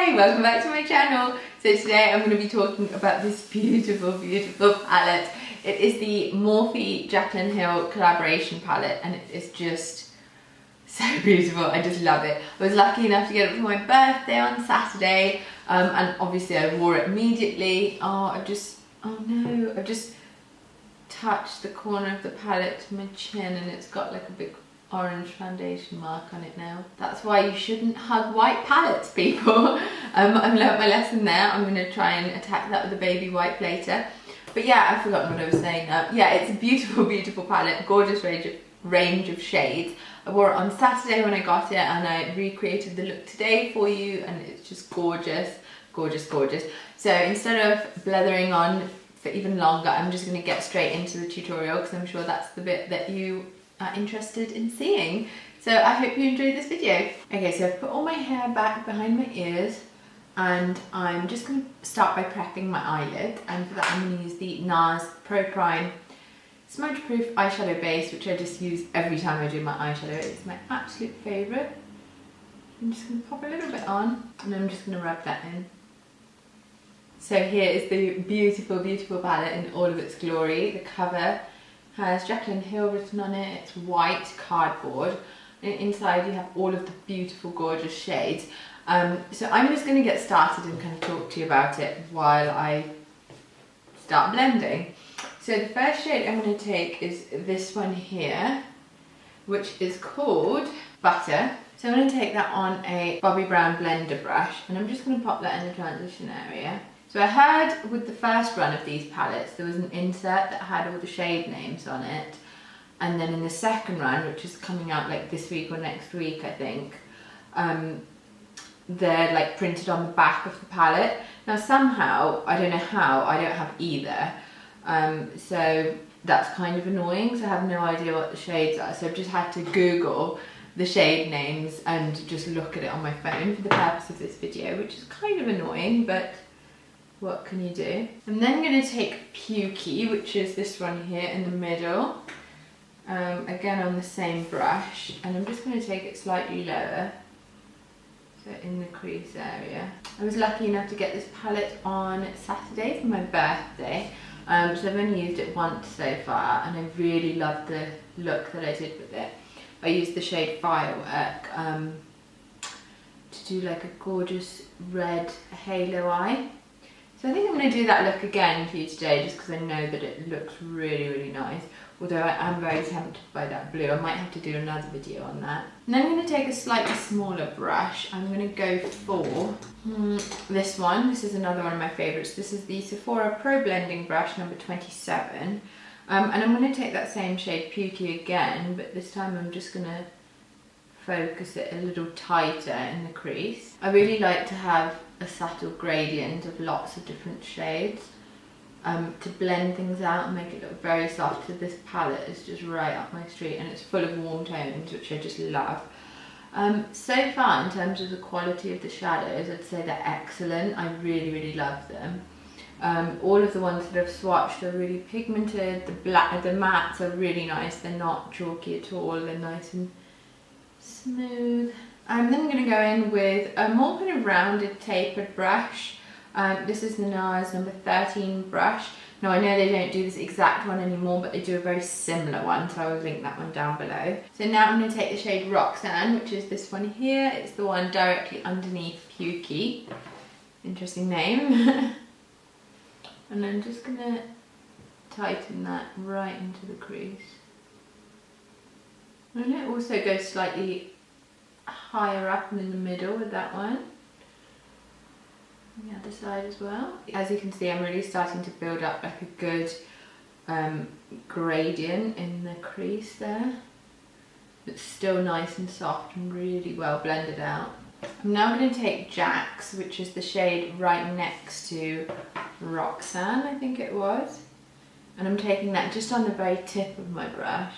Hi, welcome back to my channel. So today I'm going to be talking about this beautiful, beautiful palette. It is the Morphe Jaclyn Hill collaboration palette and it is just so beautiful. I just love it. I was lucky enough to get it for my birthday on Saturday and obviously I wore it immediately. I've just touched the corner of the palette to my chin and it's got like a big orange foundation mark on it now. That's why you shouldn't hug white palettes, people. I've learnt my lesson there. I'm going to try and attack that with a baby wipe later. But yeah, I've forgotten what I was saying now. Yeah, it's a beautiful, beautiful palette, gorgeous range of shades. I wore it on Saturday when I got it and I recreated the look today for you and it's just gorgeous, gorgeous, gorgeous. So instead of blethering on for even longer, I'm just going to get straight into the tutorial because I'm sure that's the bit that you are interested in seeing. So I hope you enjoyed this video. Okay, so I've put all my hair back behind my ears and I'm just going to start by prepping my eyelid, and for that I'm going to use the Nars Pro Prime Smudge Proof eyeshadow base, which I just use every time I do my eyeshadow. It's my absolute favourite. I'm just going to pop a little bit on and I'm just going to rub that in. So here is the beautiful, beautiful palette in all of its glory. The cover has Jaclyn Hill written on it. It's white cardboard and inside you have all of the beautiful, gorgeous shades. So I'm just going to get started and kind of talk to you about it while I start blending. So the first shade I'm going to take is this one here, which is called Butter. So I'm going to take that on a Bobbi Brown blender brush and I'm just going to pop that in the transition area. So I heard with the first run of these palettes there was an insert that had all the shade names on it, and then in the second run, which is coming out like this week or next week I think, they're like printed on the back of the palette. Now somehow, I don't know how, I don't have either, so that's kind of annoying, so I have no idea what the shades are, so I've just had to Google the shade names and just look at it on my phone for the purpose of this video, which is kind of annoying, but what can you do? I'm then going to take Pukey, which is this one here in the middle, again on the same brush, and I'm just going to take it slightly lower, so in the crease area. I was lucky enough to get this palette on Saturday for my birthday, so I've only used it once so far and I really love the look that I did with it. I used the shade Firework to do like a gorgeous red halo eye. So I think I'm going to do that look again for you today just because I know that it looks really, really nice. Although I am very tempted by that blue. I might have to do another video on that. And then I'm going to take a slightly smaller brush. I'm going to go for this one. This is another one of my favourites. This is the Sephora Pro Blending Brush number 27. And I'm going to take that same shade Pukey again, but this time I'm just going to focus it a little tighter in the crease. I really like to have a subtle gradient of lots of different shades to blend things out and make it look very soft. So this palette is just right up my street and it's full of warm tones, which I just love. So far in terms of the quality of the shadows, I'd say they're excellent. I really, really love them. All of the ones that I've swatched are really pigmented. The mattes are really nice. They're not chalky at all. They're nice and smooth. I'm then going to go in with a more kind of rounded tapered brush. This is the Nars number 13 brush. Now I know they don't do this exact one anymore, but they do a very similar one, so I will link that one down below. So now I'm going to take the shade Roxanne, which is this one here. It's the one directly underneath Pukey. Interesting name. And I'm just going to tighten that right into the crease. And it also goes slightly higher up and in the middle with that one. On the other side as well. As you can see, I'm really starting to build up like a good gradient in the crease there. It's still nice and soft and really well blended out. I'm now going to take Jax, which is the shade right next to Roxanne, I think it was. And I'm taking that just on the very tip of my brush.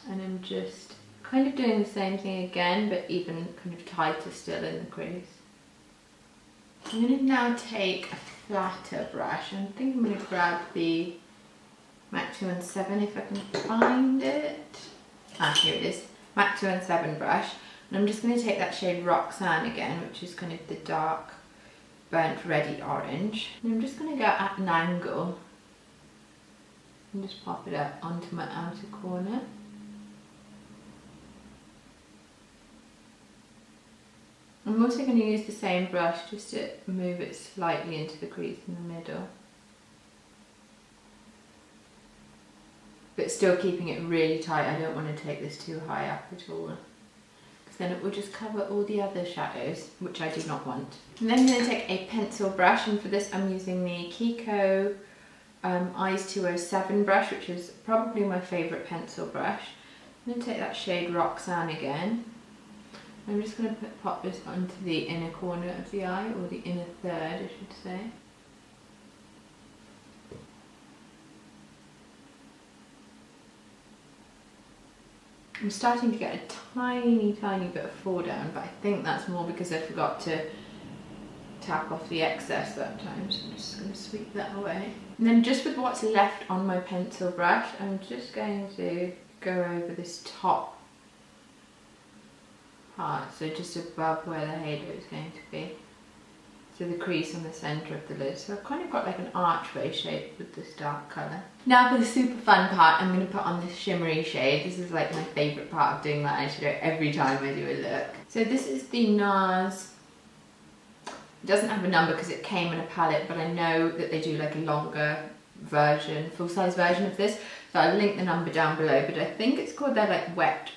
And I'm just kind of doing the same thing again, but even kind of tighter still in the crease. I'm going to now take a flatter brush. I think I'm going to grab the MAC 217 if I can find it. Ah, here it is. MAC 217 brush. And I'm just going to take that shade Roxanne again, which is kind of the dark burnt reddy orange. And I'm just going to go at an angle and just pop it up onto my outer corner. I'm also going to use the same brush just to move it slightly into the crease in the middle. But still keeping it really tight. I don't want to take this too high up at all, because then it will just cover all the other shadows, which I do not want. And then I'm going to take a pencil brush, and for this I'm using the Kiko Eyes 207 brush, which is probably my favourite pencil brush. I'm going to take that shade Roxanne again. I'm just going to pop this onto the inner corner of the eye, or the inner third I should say. I'm starting to get a tiny bit of fall down, but I think that's more because I forgot to tap off the excess that time, so I'm just going to sweep that away. And then just with what's left on my pencil brush, I'm just going to go over this top part, so just above where the halo is going to be. So the crease on the centre of the lid. So I've kind of got like an archway shape with this dark colour. Now for the super fun part, I'm going to put on this shimmery shade. This is like my favourite part of doing that eyeshadow every time I do a look. So this is the Nars. It doesn't have a number because it came in a palette, but I know that they do like a longer version, full-size version of this. So I'll link the number down below, but I think it's called their like wet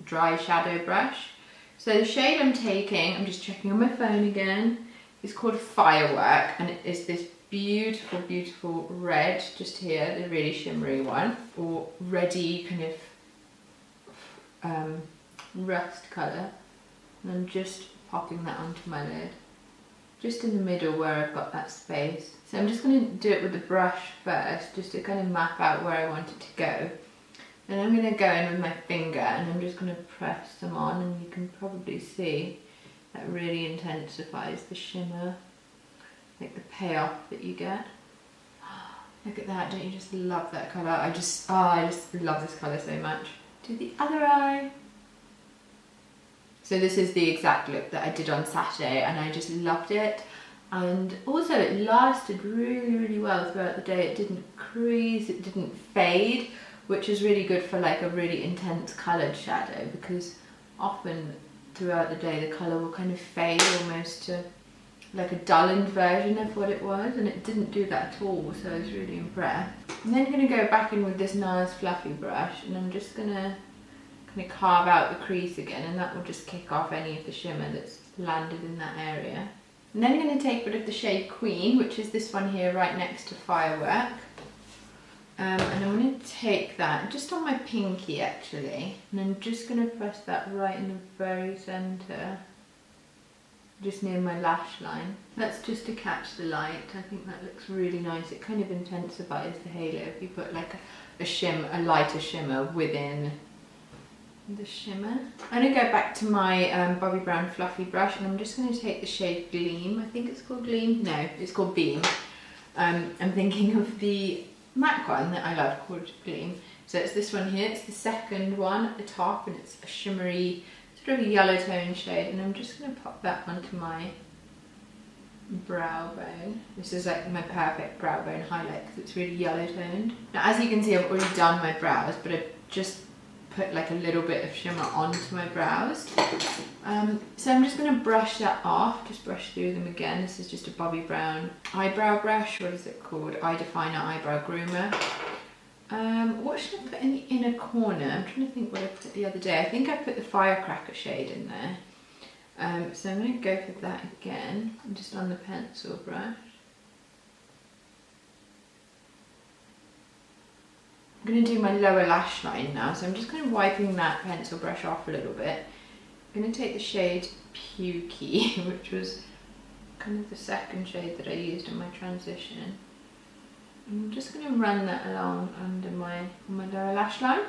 dry shadow brush. So the shade I'm taking, I'm just checking on my phone again, it's called Firework, and it is this beautiful red just here, the really shimmery one, or reddy kind of rust colour. And I'm just popping that onto my lid, just in the middle where I've got that space. So I'm just going to do it with the brush first, just to kind of map out where I want it to go. Then I'm going to go in with my finger and I'm just going to press them on, and you can probably see that really intensifies the shimmer, like the payoff that you get. Look at that, don't you just love that colour? I just love this colour so much. Do the other eye. So this is the exact look that I did on Saturday, and I just loved it. And also it lasted really well throughout the day. It didn't crease, it didn't fade, which is really good for like a really intense coloured shadow, because often throughout the day the colour will kind of fade almost to like a dulled version of what it was, and it didn't do that at all, so I was really impressed. And then I'm going to go back in with this Nars fluffy brush, and I'm just going to kind of carve out the crease again, and that will just kick off any of the shimmer that's landed in that area. And then I'm going to take a bit of the shade Queen, which is this one here right next to Firework. And I'm going to take that just on my pinky actually, and I'm just going to press that right in the very centre, just near my lash line. That's just to catch the light. I think that looks really nice. It kind of intensifies the halo if you put like a lighter shimmer within the shimmer. I'm going to go back to my Bobbi Brown fluffy brush, and I'm just going to take the shade Gleam. I think it's called Gleam. No, it's called Beam. I'm thinking of the MAC one that I love called Gleam. So it's this one here. It's the second one at the top, and it's a shimmery, sort of a yellow tone shade, and I'm just going to pop that onto my brow bone. This is like my perfect brow bone highlight because it's really yellow toned. Now as you can see, I've already done my brows, but I've just put like a little bit of shimmer onto my brows. So I'm just going to brush that off, just brush through them again. This is just a Bobbi Brown eyebrow brush. What is it called? Eye Definer Eyebrow Groomer. What should I put in the inner corner? I'm trying to think what I put the other day. I think I put the Firecracker shade in there. So I'm going to go for that again, just on the pencil brush. I'm going to do my lower lash line now, so I'm just kind of wiping that pencil brush off a little bit. I'm going to take the shade Pukey, which was kind of the second shade that I used in my transition. I'm just going to run that along under my lower lash line.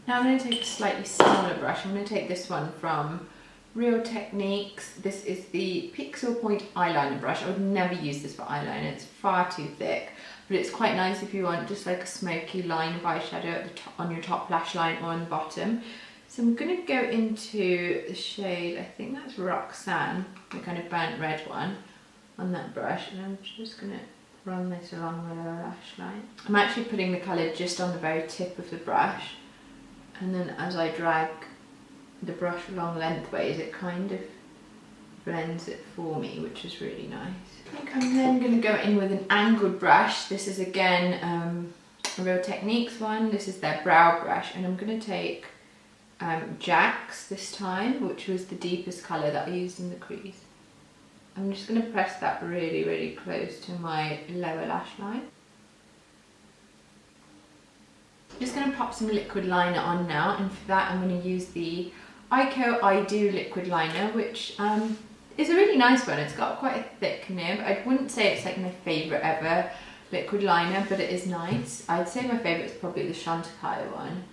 Now I'm going to take a slightly smaller brush. I'm going to take this one from Real Techniques. This is the Pixel Point eyeliner brush. I would never use this for eyeliner, it's far too thick. But it's quite nice if you want just like a smoky line of eyeshadow at the top, on your top lash line or on the bottom. So I'm going to go into the shade, I think that's Roxanne, the kind of burnt red one, on that brush, and I'm just going to run this along my lower lash line. I'm actually putting the colour just on the very tip of the brush, and then as I drag the brush along lengthways, it kind of blends it for me, which is really nice. I think I'm then going to go in with an angled brush. This is again a Real Techniques one. This is their brow brush, and I'm going to take Jack's this time, which was the deepest colour that I used in the crease. I'm just going to press that really, really close to my lower lash line. I'm just going to pop some liquid liner on now, and for that I'm going to use the Eyeko I Do liquid liner, which is a really nice one. It's got quite a thick nib. I wouldn't say it's like my favourite ever liquid liner, but it is nice. I'd say my favourite is probably the Chantecaille one,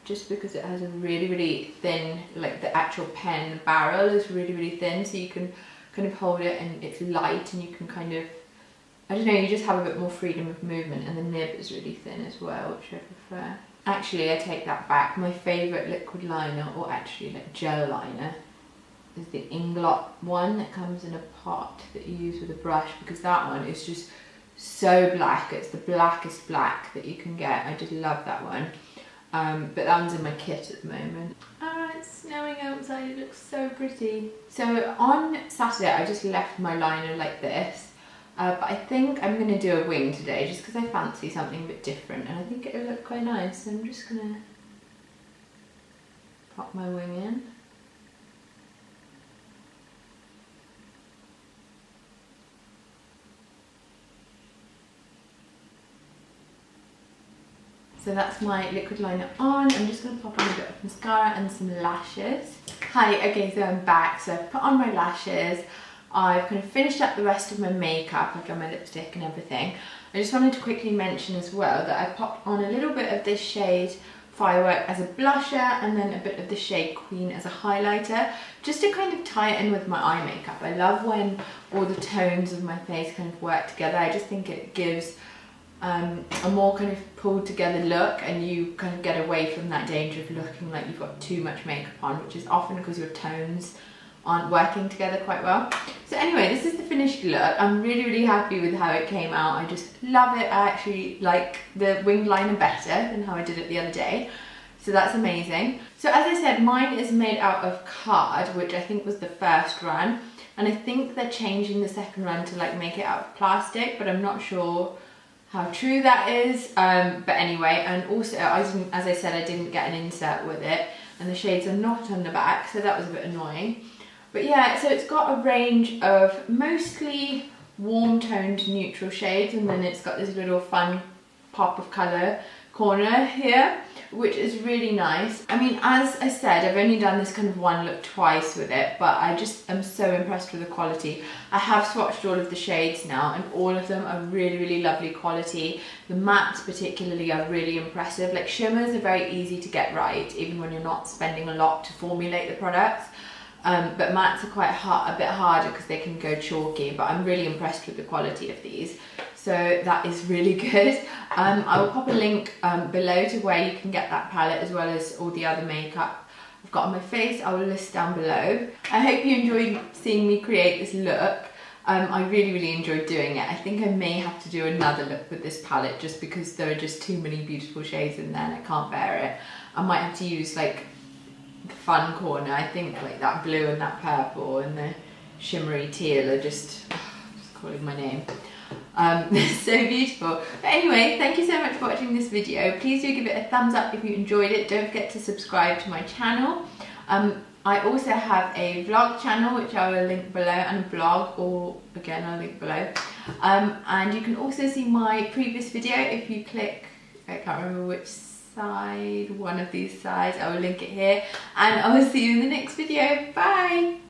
just because it has a really, really thin, like the actual pen barrel is really, really thin, so you can kind of hold it and it's light, and you can kind of, I don't know, you just have a bit more freedom of movement, and the nib is really thin as well, which I prefer. Actually, I take that back. My favourite liquid liner, or actually like gel liner, is the Ingot one that comes in a pot that you use with a brush, because that one is just so black. It's the blackest black that you can get. I just love that one. But that one's in my kit at the moment. It's snowing outside, it looks so pretty. So on Saturday I just left my liner like this, but I think I'm going to do a wing today just because I fancy something a bit different, and I think it'll look quite nice. So I'm just going to pop my wing in. So that's my liquid liner on. I'm just going to pop on a bit of mascara and some lashes. Hi, okay, so I'm back. So I've put on my lashes. I've kind of finished up the rest of my makeup. I've done my lipstick and everything. I just wanted to quickly mention as well that I popped on a little bit of this shade Firework as a blusher, and then a bit of the shade Queen as a highlighter, just to kind of tie it in with my eye makeup. I love when all the tones of my face kind of work together. I just think it gives a more kind of pulled together look, and you kind of get away from that danger of looking like you've got too much makeup on, which is often because your tones aren't working together quite well. So anyway, this is the finished look. I'm really, really happy with how it came out. I just love it. I actually like the winged liner better than how I did it the other day. So that's amazing. So as I said, mine is made out of card, which I think was the first run. And I think they're changing the second run to like make it out of plastic, but I'm not sure how true that is. But anyway, and also as I said, I didn't get an insert with it, and the shades are not on the back, so that was a bit annoying. But yeah, so it's got a range of mostly warm toned neutral shades, and then it's got this little fun pop of colour corner here, which is really nice. I mean, as I said, I've only done this kind of one look twice with it, but I just am so impressed with the quality. I have swatched all of the shades now, and all of them are really, really lovely quality. The mattes particularly are really impressive. Like, shimmers are very easy to get right, even when you're not spending a lot to formulate the products. But mattes are quite a bit harder because they can go chalky, but I'm really impressed with the quality of these. So that is really good. I will pop a link below to where you can get that palette, as well as all the other makeup I've got on my face. I will list down below. I hope you enjoyed seeing me create this look. I really, really enjoyed doing it. I think I may have to do another look with this palette, just because there are just too many beautiful shades in there and I can't bear it. I might have to use like the fun corner. I think like that blue and that purple and the shimmery teal are just calling my name. So beautiful. But anyway, thank you so much for watching this video. Please do give it a thumbs up if you enjoyed it. Don't forget to subscribe to my channel. I also have a vlog channel, which I will link below, and a blog, or again I'll link below. And you can also see my previous video if you click, I can't remember which side, one of these sides. I will link it here, and I will see you in the next video. Bye!